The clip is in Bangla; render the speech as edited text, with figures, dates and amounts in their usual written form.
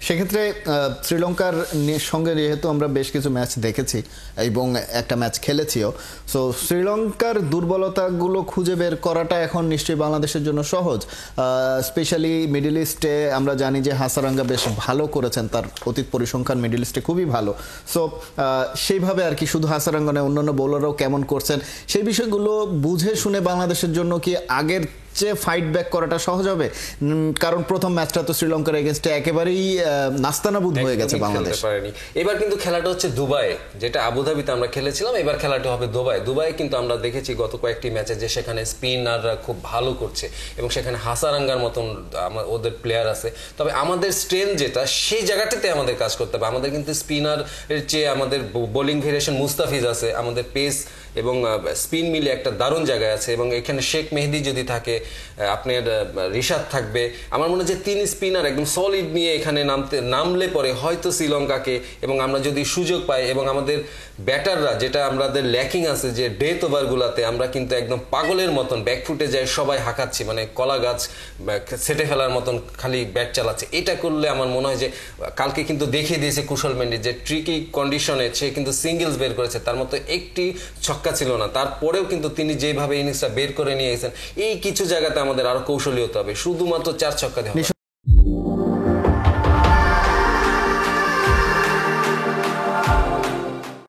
সেক্ষেত্রে শ্রীলঙ্কার সঙ্গে যেহেতু আমরা বেশ কিছু ম্যাচ দেখেছি এবং একটা ম্যাচ খেলেছিও, সো শ্রীলঙ্কার দুর্বলতাগুলো খুঁজে বের করাটা এখন নিশ্চয়ই বাংলাদেশের জন্য সহজ। স্পেশালি মিডল ইস্টে আমরা জানি যে হাসারাঙ্গা বেশ ভালো করেছেন, তার অতীত পরিসংখ্যান মিডল ইস্টে খুবই ভালো। সো সেইভাবে আর কি, শুধু হাসারাঙ্গা নয়, অন্যান্য বোলাররাও কেমন করছেন সেই বিষয়গুলো বুঝে শুনে বাংলাদেশের জন্য কি আগের চেয়ে ফাইট ব্যাক করাটা সহজ হবে? কারণ প্রথম ম্যাচটা তো শ্রীলঙ্কার এগেইনস্টে একেবারেই নাস্তানাবুদ হয়ে গেছে বাংলাদেশ। এবার কিন্তু খেলাটা হচ্ছে দুবাই, যেটা আবুধাবিতে আমরা খেলেছিলাম, এবার খেলাটা হবে দুবাই কিন্তু আমরা দেখেছি গত কয়েকটি ম্যাচে যে সেখানে স্পিনাররা খুব ভালো করছে এবং সেখানে হাসারাঙ্গার মতন ওদের প্লেয়ার আছে। তবে আমাদের স্ট্রেংথ যেটা, সেই জায়গাটাতে আমাদের কাজ করতে হবে। আমাদের কিন্তু স্পিনার চেয়ে আমাদের বোলিং ভেরিয়েশন মুস্তাফিজ আছে, আমাদের পেস এবং স্পিন মিলে একটা দারুণ জায়গায় আছে এবং এখানে শেখ মেহেদী যদি থাকে, আপনার রিশাদ থাকবে, আমার মনে হয় যে তিন স্পিনার একদম সলিড নিয়ে এখানে নামলে পরে হয়তো শ্রীলঙ্কাকে, এবং আমরা যদি সুযোগ পাই এবং আমাদের ব্যাটাররা, যেটা আমাদের ল্যাকিং আছে যে ডেথ ওভারগুলোতে আমরা কিন্তু একদম পাগলের মতন ব্যাকফুটে যায় সবাই হাঁকাচ্ছি, মানে কলা গাছ সেটে ফেলার মতন খালি ব্যাট চালাচ্ছে। এটা করলে আমার মনে হয় যে কালকে কিন্তু দেখিয়ে দিয়েছে কুশল মেন্ডি যে ট্রিকি কন্ডিশনে সে কিন্তু সিঙ্গেলস বের করেছে, তার মতো একটি ছক্কা ছিল না, তারপরেও কিন্তু তিনি যেভাবে ইনিংসটা বের করে নিয়ে গেছেন। এই কিছু জায়গাতে আমাদের আরো কৌশলী হতে হবে, শুধুমাত্র 4 ছক্কা দিয়ে